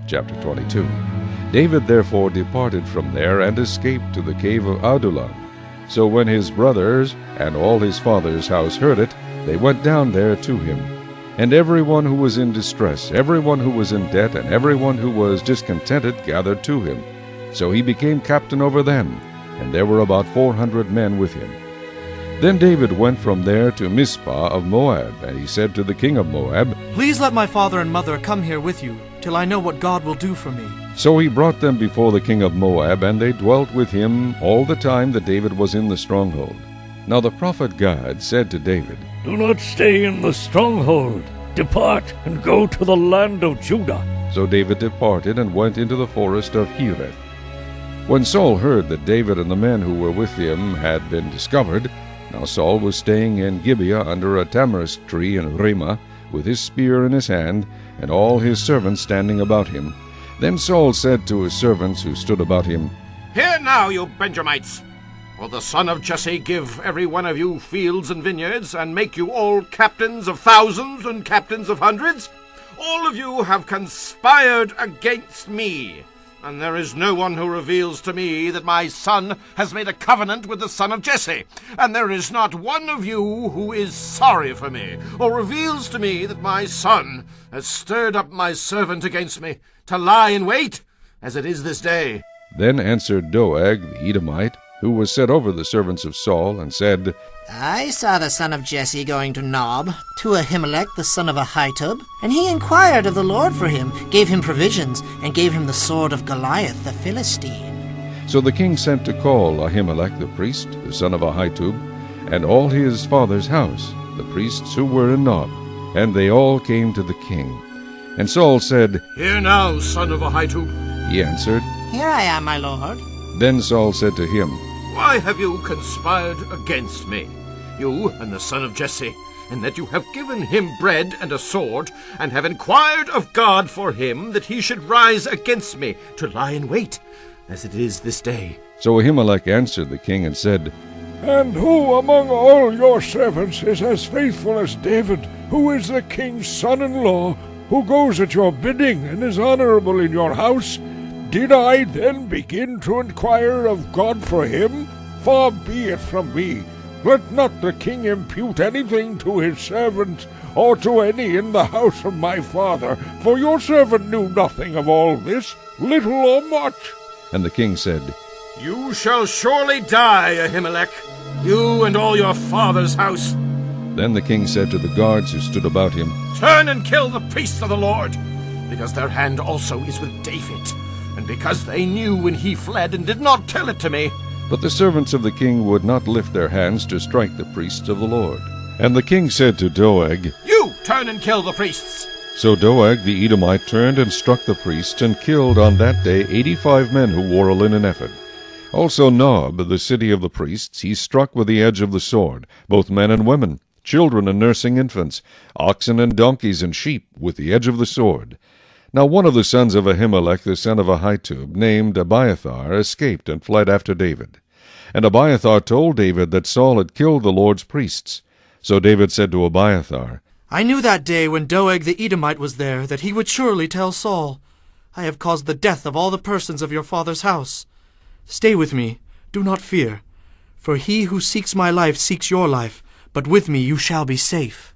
Chapter 22. David therefore departed from there, and escaped to the cave of Adullam. So when his brothers and all his father's house heard it, they went down there to him. And everyone who was in distress, everyone who was in debt, and everyone who was discontented gathered to him. So he became captain over them, and there were about 400 men with him. Then David went from there to Mizpah of Moab, and he said to the king of Moab, "Please let my father and mother come here with you, till I know what God will do for me." So he brought them before the king of Moab, and they dwelt with him all the time that David was in the stronghold. Now the prophet Gad said to David, "Do not stay in the stronghold. Depart and go to the land of Judah." So David departed and went into the forest of Hereth. When Saul heard that David and the men who were with him had been discovered, now Saul was staying in Gibeah under a tamarisk tree in Ramah, with his spear in his hand, and all his servants standing about him. Then Saul said to his servants who stood about him, "Hear now, you Benjamites! Will the son of Jesse give every one of you fields and vineyards, and make you all captains of thousands and captains of hundreds? All of you have conspired against me, and there is no one who reveals to me that my son has made a covenant with the son of Jesse, and there is not one of you who is sorry for me, or reveals to me that my son has stirred up my servant against me, to lie in wait, as it is this day." Then answered Doeg the Edomite, who was set over the servants of Saul, and said, "I saw the son of Jesse going to Nob, to Ahimelech the son of Ahitub, and he inquired of the Lord for him, gave him provisions, and gave him the sword of Goliath the Philistine." So the king sent to call Ahimelech the priest, the son of Ahitub, and all his father's house, the priests who were in Nob, and they all came to the king. And Saul said, "Hear now, son of Ahitub." He answered, "Here I am, my lord." Then Saul said to him, "Why have you conspired against me, you and the son of Jesse, in that you have given him bread and a sword, and have inquired of God for him, that he should rise against me, to lie in wait, as it is this day?" So Ahimelech answered the king and said, "And who among all your servants is as faithful as David, who is the king's son-in-law, who goes at your bidding and is honorable in your house? Did I then begin to inquire of God for him? Far be it from me. Let not the king impute anything to his servants, or to any in the house of my father, for your servant knew nothing of all this, little or much." And the king said, "You shall surely die, Ahimelech, you and all your father's house." Then the king said to the guards who stood about him, "Turn and kill the priests of the Lord, because their hand also is with David, and because they knew when he fled and did not tell it to me." But the servants of the king would not lift their hands to strike the priests of the Lord. And the king said to Doeg, "You turn and kill the priests." So Doeg the Edomite turned and struck the priests, and killed on that day 85 men who wore a linen ephod. Also Nob, the city of the priests, he struck with the edge of the sword, both men and women, children and nursing infants, oxen and donkeys and sheep, with the edge of the sword. Now one of the sons of Ahimelech the son of Ahitub, named Abiathar, escaped and fled after David. And Abiathar told David that Saul had killed the Lord's priests. So David said to Abiathar, "I knew that day when Doeg the Edomite was there, that he would surely tell Saul. I have caused the death of all the persons of your father's house. Stay with me, do not fear, for he who seeks my life seeks your life, but with me you shall be safe."